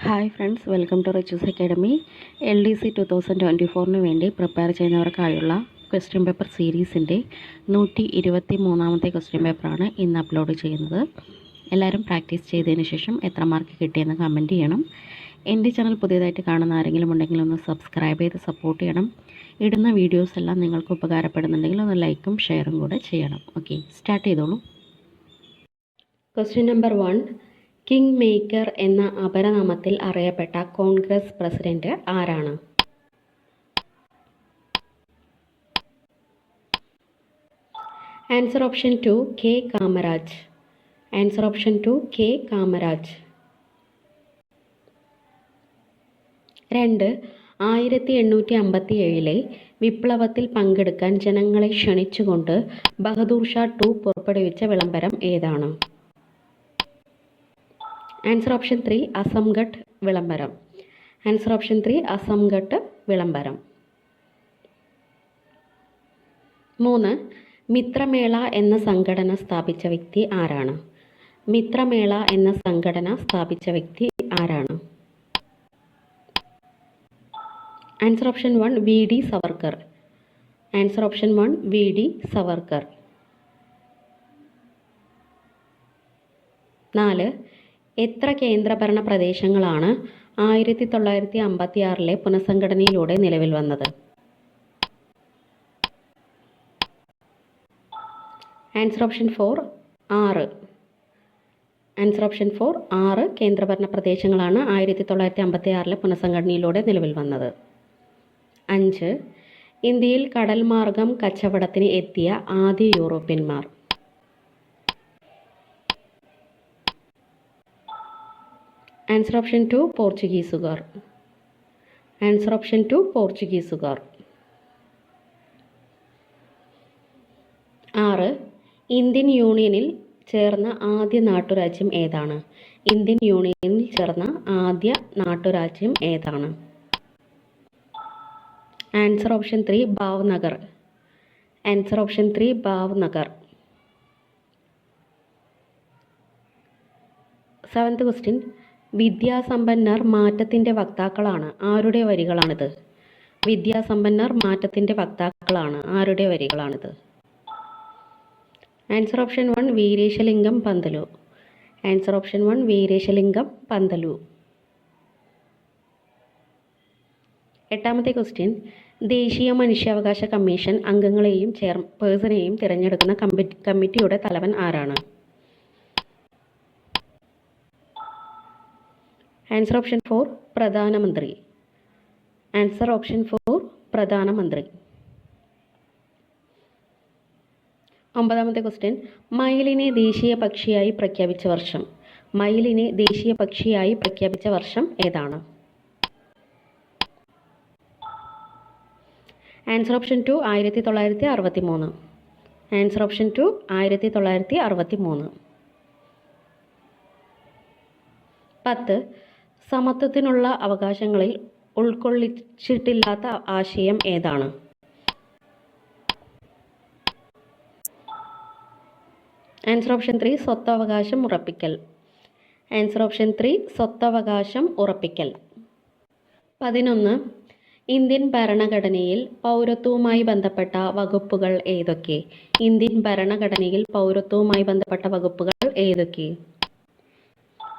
Hi friends, welcome to Richu's academy. LDC 2024 വേണ്ടി prepare ചെയ്യുന്നവർക്കായുള്ള question paper സീരീസിൻ്റെ 123ാമത്തെ ക്വസ്റ്റ്യൻ പേപ്പറാണ് ഇന്ന് അപ്ലോഡ് ചെയ്യുന്നത്. എല്ലാവരും പ്രാക്ടീസ് ചെയ്തതിന് ശേഷം എത്ര മാർക്ക് കിട്ടിയെന്ന് കമൻറ്റ് ചെയ്യണം. എൻ്റെ ചാനൽ പുതിയതായിട്ട് കാണുന്ന ആരെങ്കിലും ഉണ്ടെങ്കിൽ ഒന്ന് സബ്സ്ക്രൈബ് ചെയ്ത് സപ്പോർട്ട് ചെയ്യണം. ഇടുന്ന വീഡിയോസ് എല്ലാം നിങ്ങൾക്ക് ഉപകാരപ്പെടുന്നുണ്ടെങ്കിൽ ഒന്ന് ലൈക്കും ഷെയറും കൂടെ ചെയ്യണം. ഓക്കെ, സ്റ്റാർട്ട് ചെയ്തോളൂ. Question number 1. കിങ് മേക്കർ എന്ന അപരനാമത്തിൽ അറിയപ്പെട്ട കോൺഗ്രസ് പ്രസിഡന്റ് ആരാണ്? Answer option 2 K Kamaraj. Answer option 2 K Kamaraj. 2. 1857 വിപ്ലവത്തിൽ പങ്കെടുക്കാൻ ജനങ്ങളെ ക്ഷണിച്ചുകൊണ്ട് ബഹദൂർ ഷാ 2 പുറപ്പെടുവിച്ച വിളംബരം ഏതാണ്? ആൻസർ ഓപ്ഷൻ 3 അസംഗഡ് വിളംബരം. ആൻസർ ഓപ്ഷൻ 3 അസംഗഡ് വിളംബരം. 3. മിത്രമേള എന്ന സംഘടന സ്ഥാപിച്ച വ്യക്തി ആരാണ്? മിത്രമേള എന്ന സംഘടന സ്ഥാപിച്ച വ്യക്തി ആരാണ്? Answer option 1 V D Savarkar. Answer option 1 V D Savarkar. 4. എത്ര കേന്ദ്രഭരണ പ്രദേശങ്ങളാണ് 1956 പുനഃസംഘടനയിലൂടെ നിലവിൽ വന്നത്? Answer option 4 6. ആൻസർ ഓപ്ഷൻ 4 6 കേന്ദ്രഭരണ പ്രദേശങ്ങളാണ് 1956 പുനഃസംഘടനയിലൂടെ നിലവിൽ വന്നത്. 5. ഇന്ത്യയിൽ കടൽ മാർഗം കച്ചവടത്തിന് എത്തിയ ആദ്യ യൂറോപ്യന്മാർ? ആൻസർ ഓപ്ഷൻ 2 പോർച്ചുഗീസുകാർ. ആൻസർ ഓപ്ഷൻ 2 പോർച്ചുഗീസുകാർ. 6. ഇന്ത്യൻ യൂണിയനിൽ ചേർന്ന ആദ്യ നാട്ടുരാജ്യം ഏതാണ്? ഇന്ത്യൻ യൂണിയനിൽ ചേർന്ന ആദ്യ നാട്ടുരാജ്യം ഏതാണ്? Answer option 3 Bhavnagar. Answer option 3 Bhavnagar. 7th question. വിദ്യാസമ്പന്നർ മാറ്റത്തിൻ്റെ വക്താക്കളാണ് ആരുടെ വരികളാണിത്? വിദ്യാസമ്പന്നർ മാറ്റത്തിൻ്റെ വക്താക്കളാണ് ആരുടെ വരികളാണിത്? Answer option 1 Veeresalingam Pantulu. Answer option 1 Veeresalingam Pantulu. 8ാമത്തെ ക്വസ്റ്റ്യൻ. ദേശീയ മനുഷ്യാവകാശ കമ്മീഷൻ അംഗങ്ങളെയും ചെയർപേഴ്സണെയും തിരഞ്ഞെടുക്കുന്ന കമ്മിറ്റിയുടെ തലവൻ ആരാണ്? ആൻസർ ഓപ്ഷൻ 4 പ്രധാനമന്ത്രി. ആൻസർ ഓപ്ഷൻ 4 പ്രധാനമന്ത്രി. 9ാമത്തെ ക്വസ്റ്റ്യൻ. മയിലിനെ ദേശീയ പക്ഷിയായി പ്രഖ്യാപിച്ച വർഷം? മയിലിനെ ദേശീയ പക്ഷിയായി പ്രഖ്യാപിച്ച വർഷം ഏതാണ്? Answer option 2 1963. Answer option 2 1963. 10. സമത്വത്തിനുള്ള അവകാശങ്ങളിൽ ഉൾക്കൊള്ളിച്ചിട്ടില്ലാത്ത ആശയം ഏതാണ്? ആൻസർ ഓപ്ഷൻ 3 സ്വത്തവകാശം ഉറപ്പിക്കൽ. ആൻസർ ഓപ്ഷൻ 3 സ്വത്തവകാശം ഉറപ്പിക്കൽ. 11. ഇന്ത്യൻ ഭരണഘടനയിൽ പൗരത്വവുമായി ബന്ധപ്പെട്ട വകുപ്പുകൾ ഏതൊക്കെ? ഇന്ത്യൻ ഭരണഘടനയിൽ പൗരത്വവുമായി ബന്ധപ്പെട്ട വകുപ്പുകൾ ഏതൊക്കെ?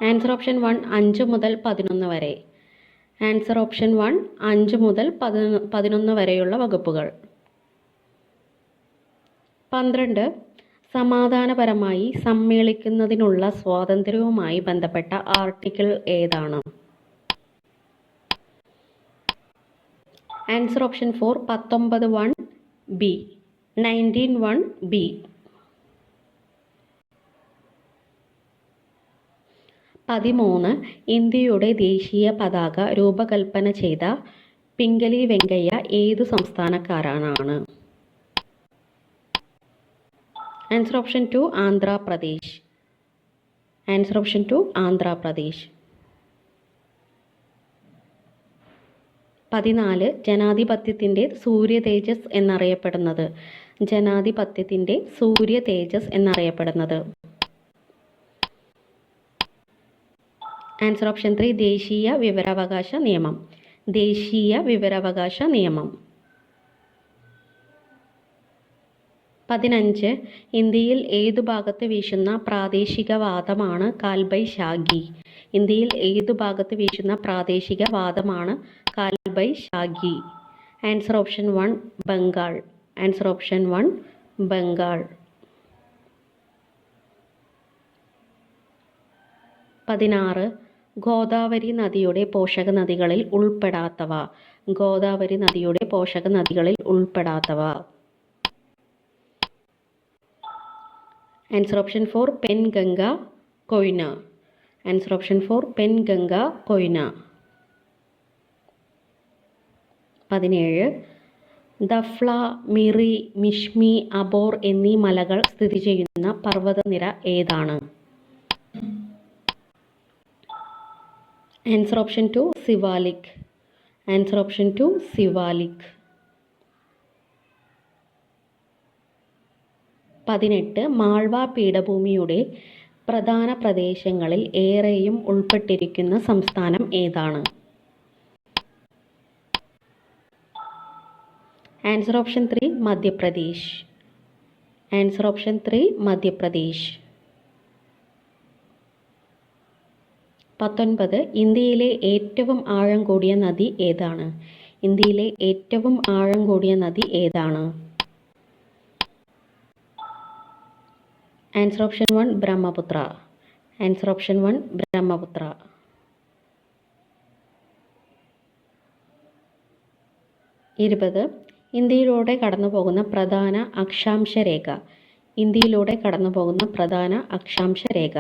ആൻസർ ഓപ്ഷൻ 1 5 മുതൽ 11 വരെ. ആൻസർ ഓപ്ഷൻ 1 5 മുതൽ 11 വരെയുള്ള വകുപ്പുകൾ. 12. സമാധാനപരമായി സമ്മേളിക്കുന്നതിനുള്ള സ്വാതന്ത്ര്യവുമായി ബന്ധപ്പെട്ട ആർട്ടിക്കിൾ ഏതാണ്? Answer option 4 19(1)(b). 19(1)(b). 13. ഇന്ത്യയുടെ ദേശീയ പതാക രൂപകൽപ്പന ചെയ്ത പിംഗലി വെങ്കയ്യ ഏതു സംസ്ഥാനക്കാരനാണ്? Answer option 2 Andhra Pradesh. Answer option 2 Andhra Pradesh. 14. ജനാധിപത്യത്തിൻ്റെ സൂര്യ തേജസ് എന്നറിയപ്പെടുന്നത്? ജനാധിപത്യത്തിൻ്റെ സൂര്യ തേജസ് എന്നറിയപ്പെടുന്നത്? ആൻസർ ഓപ്ഷൻ 3 ദേശീയ വിവരാവകാശ നിയമം. ദേശീയ വിവരാവകാശ നിയമം. 15 ഇന്ത്യയിൽ ഏതു ഭാഗത്ത് വീശുന്ന പ്രാദേശികവാദമാണ് കാൽബൈശാഖി? ഇന്ത്യയിൽ ഏതു ഭാഗത്ത് വീശുന്ന പ്രാദേശികവാദമാണ് Kalbaisakhi? Answer option 1 Bengal. Answer option 1 Bengal. 16 Godavari നദിയുടെ പോഷക നദികളിൽ ഉൾപ്പെടാത്തവ. ഗോദാവരി നദിയുടെ പോഷക നദികളിൽ ഉൾപ്പെടാത്തവ. Answer option 4 Penganga, Koyna. Answer option 4 Penganga, Koyna. 17 Dafla, Miri, Mishmi, Abor എന്നീ മലകൾ സ്ഥിതി ചെയ്യുന്ന പർവ്വതനിര ഏതാണ്? Answer option 2 Siwalik. Answer option 2 Siwalik. 18 Malwa പീഠഭൂമിയുടെ പ്രധാന പ്രദേശങ്ങളിൽ ഏറെയും ഉൾപ്പെട്ടിരിക്കുന്ന സംസ്ഥാനം ഏതാണ്? Answer option 3 Madhya Pradesh. Answer option 3 Madhya Pradesh. 19 ഇന്ത്യയിലെ ഏറ്റവും ആഴം കൂടിയ നദി ഏതാണ്? ഇന്ത്യയിലെ ഏറ്റവും ആഴം കൂടിയ നദി ഏതാണ്? Answer option 1 Brahmaputra. Answer option 1 Brahmaputra. 20 ഇന്ത്യയിലൂടെ കടന്നുപോകുന്ന പ്രധാന അക്ഷാംശ രേഖ. ഇന്ത്യയിലൂടെ കടന്നുപോകുന്ന പ്രധാന അക്ഷാംശ രേഖ.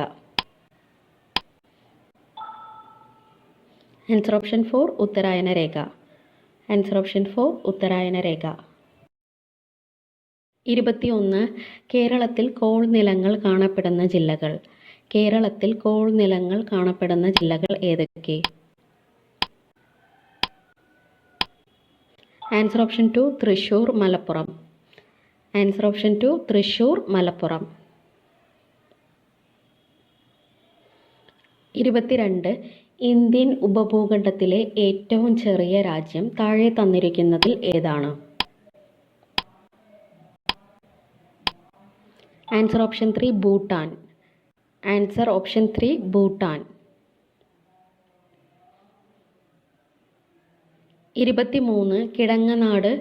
ആൻസർ ഓപ്ഷൻ 4 ഉത്തരായന രേഖ. ആൻസർ ഓപ്ഷൻ 4 ഉത്തരായന രേഖ. 21 കേരളത്തിൽ കോൾ നിലങ്ങൾ കാണപ്പെടുന്ന ജില്ലകൾ. കേരളത്തിൽ കോൾ നിലങ്ങൾ കാണപ്പെടുന്ന ജില്ലകൾ ഏതൊക്കെ? Answer option 2 Thrissur, Malappuram. Answer option 2 Thrissur, Malappuram. 22 Indian ഉപഭൂഖണ്ഡത്തിലെ ഏറ്റവും ചെറിയ രാജ്യം താഴെ തന്നിരിക്കുന്നതിൽ ഏതാണ്? Answer option 3 Bhutan. Answer option 3 Bhutan. 23 Kidanganad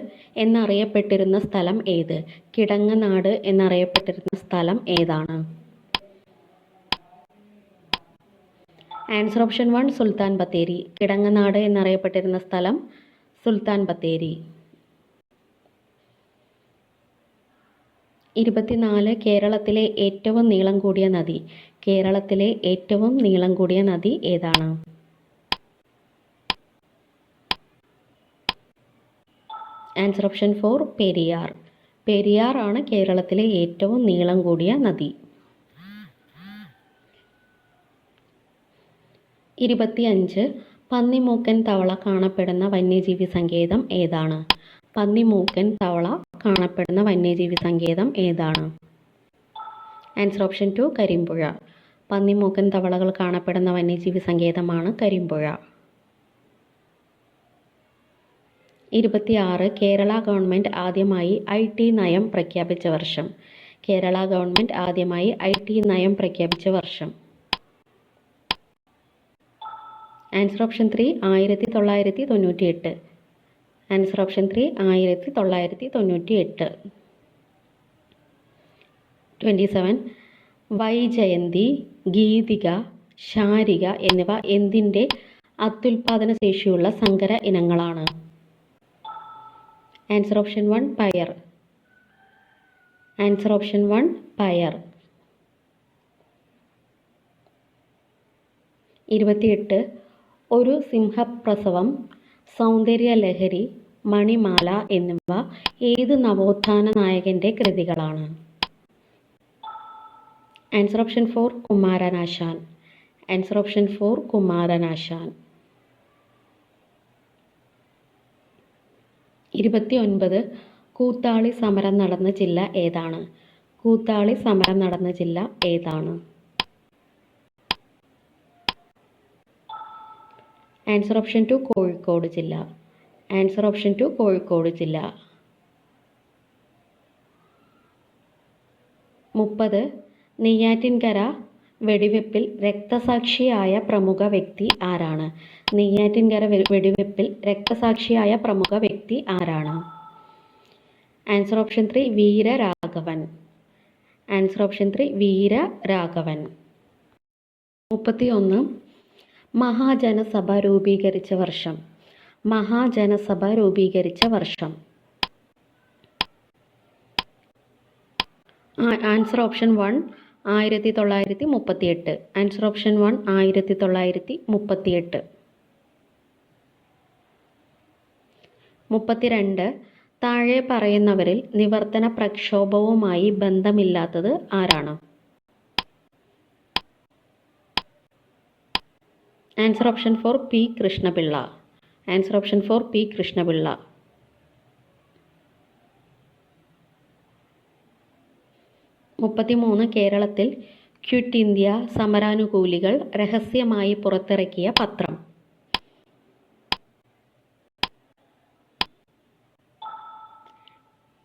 എന്നറിയപ്പെട്ടിരുന്ന സ്ഥലം ഏത്? കിടങ്ങനാട് എന്നറിയപ്പെട്ടിരുന്ന സ്ഥലം ഏതാണ്? Answer option 1 Sultan Bathery. കിടങ്ങനാട് എന്നറിയപ്പെട്ടിരുന്ന സ്ഥലം സുൽത്താൻ ബത്തേരി. 24 കേരളത്തിലെ ഏറ്റവും നീളം കൂടിയ നദി. കേരളത്തിലെ ഏറ്റവും നീളം കൂടിയ നദി ഏതാണ്? Answer option 4 Periyar. പെരിയാർ ആണ് കേരളത്തിലെ ഏറ്റവും നീളം കൂടിയ നദി. 25 പന്നിമൂക്കൻ തവള കാണപ്പെടുന്ന വന്യജീവി സങ്കേതം ഏതാണ്? പന്നിമൂക്കൻ തവള കാണപ്പെടുന്ന വന്യജീവി സങ്കേതം ഏതാണ്? Answer option 2 Karimpuzha. പന്നിമൂക്കൻ തവളകൾ കാണപ്പെടുന്ന വന്യജീവി സങ്കേതമാണ് കരിമ്പുഴ. 26 കേരള ഗവൺമെൻറ് ആദ്യമായി IT നയം പ്രഖ്യാപിച്ച വർഷം. കേരള ഗവൺമെൻറ് ആദ്യമായി IT നയം പ്രഖ്യാപിച്ച വർഷം. Answer option 3 1998. Answer option 3 1998. 27 Vaijayanthi, Geethika, Sharika എന്നിവ എന്തിൻ്റെ അത്യുൽപാദന ശേഷിയുള്ള സങ്കര ഇനങ്ങളാണ്? ആൻസർ ഓപ്ഷൻ 1 പയർ. ആൻസർ ഓപ്ഷൻ 1 പയർ. 28 ഒരു സിംഹപ്രസവം, സൗന്ദര്യലഹരി, മണിമാല എന്നിവ ഏത് നവോത്ഥാന നായകൻ്റെ കൃതികളാണ്? Answer option 4 Kumaranasan. Answer option 4 Kumaranasan. 29 Koothali സമരം നടന്ന ജില്ല ഏതാണ്? കൂത്താളി സമരം നടന്ന ജില്ല ഏതാണ്? ആൻസർ ഓപ്ഷൻ 2 കോഴിക്കോട് ജില്ല. ആൻസർ ഓപ്ഷൻ 2 കോഴിക്കോട് ജില്ല. 30 നെയ്യാറ്റിൻകര വെടിവെപ്പിൽ രക്തസാക്ഷിയായ പ്രമുഖ വ്യക്തി ആരാണ്? നെയ്യാറ്റിൻകര വെടിവെപ്പിൽ രക്തസാക്ഷിയായ പ്രമുഖ വ്യക്തി ആരാണ്? Answer option 3 Veeraraghavan. Answer option 3 Veeraraghavan. 31 മഹാജനസഭ രൂപീകരിച്ച വർഷം. മഹാജനസഭ രൂപീകരിച്ച വർഷം. Answer option 1 1938. Answer option 1 1938. 32 താഴെ പറയുന്നവരിൽ നിവർത്തന പ്രക്ഷോഭവുമായി ബന്ധമില്ലാത്തത് ആരാണ്? Answer option 4 P Krishnapillai. Answer option 4 P Krishnapillai. 33 കേരളത്തിൽ ക്വിറ്റ് ഇന്ത്യ സമരാനുകൂലികൾ രഹസ്യമായി പുറത്തിറക്കിയ പത്രം.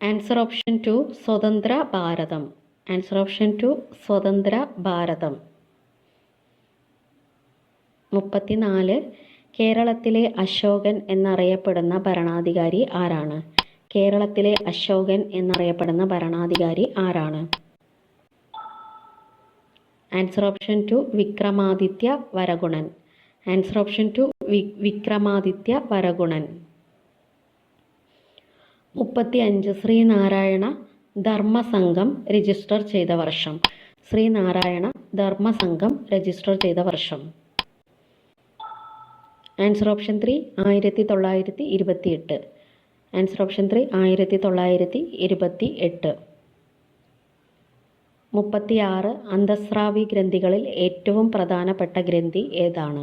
ആൻസർ ഓപ്ഷൻ 2 സ്വതന്ത്ര ഭാരതം. ആൻസർ ഓപ്ഷൻ 2 സ്വതന്ത്ര ഭാരതം. 34 കേരളത്തിലെ അശോകൻ എന്നറിയപ്പെടുന്ന ഭരണാധികാരി ആരാണ്? കേരളത്തിലെ അശോകൻ എന്നറിയപ്പെടുന്ന ഭരണാധികാരി ആരാണ്? Answer option 2 Vikramaditya Varagunan. Answer option 2 Vikramaditya Varagunan. 35 Sreenarayana Dharmasangham register ചെയ്ത വർഷം. ശ്രീനാരായണ ധർമ്മസംഘം രജിസ്റ്റർ ചെയ്ത വർഷം. Answer option 3 1928. Answer option 3 1928. 36 അന്തസ്രാവി ഗ്രന്ഥികളിൽ ഏറ്റവും പ്രധാനപ്പെട്ട ഗ്രന്ഥി ഏതാണ്?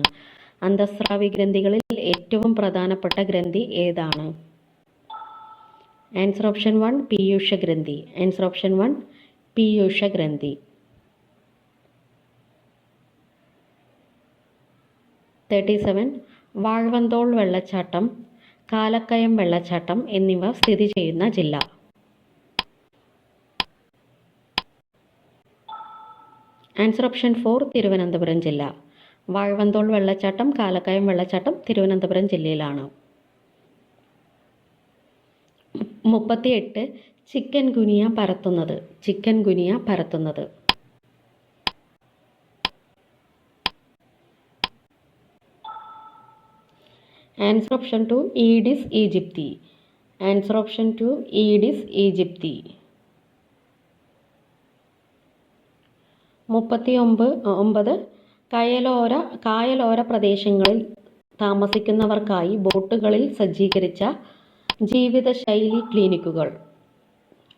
അന്തസ്രാവി ഗ്രന്ഥികളിൽ ഏറ്റവും പ്രധാനപ്പെട്ട ഗ്രന്ഥി ഏതാണ്? ആൻസർ ഓപ്ഷൻ 1 പീയൂഷ ഗ്രന്ഥി. ആൻസർ ഓപ്ഷൻ 1 പീയൂഷ ഗ്രന്ഥി. 37 വാഴവന്തോൾ വെള്ളച്ചാട്ടം, കാലക്കയം വെള്ളച്ചാട്ടം എന്നിവ സ്ഥിതി ചെയ്യുന്ന ജില്ല. ആൻസർ ഓപ്ഷൻ 4 തിരുവനന്തപുരം ജില്ല. വാഴവന്തോൾ വെള്ളച്ചാട്ടം, കാലക്കയം വെള്ളച്ചാട്ടം തിരുവനന്തപുരം ജില്ലയിലാണ്. 38 ചിക്കൻ ഗുനിയ പരത്തുന്നത്. ചിക്കൻ ഗുനിയ പരത്തുന്നത്. Answer option 2 Aedes aegypti. Answer option 2 Aedes aegypti. 39 കായലോര പ്രദേശങ്ങളിൽ താമസിക്കുന്നവർക്കായി ബോട്ടുകളിൽ സജ്ജീകരിച്ച ജീവിതശൈലി ക്ലിനിക്കുകൾ.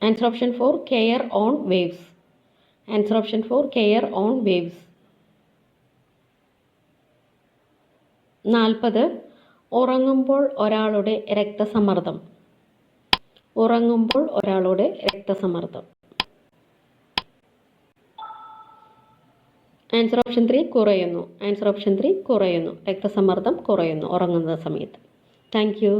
Answer option 4 care on waves. Answer option 4 care on waves. 40 ഉറങ്ങുമ്പോൾ ഒരാളുടെ രക്തസമ്മർദ്ദം. ഉറങ്ങുമ്പോൾ ഒരാളുടെ രക്തസമ്മർദ്ദം. ആൻസർ ഓപ്ഷൻ 3 കുറയുന്നു. ആൻസർ ഓപ്ഷൻ 3 കുറയുന്നു. രക്തസമ്മർദ്ദം കുറയുന്നു ഉറങ്ങുന്ന സമയത്ത്. Thank you.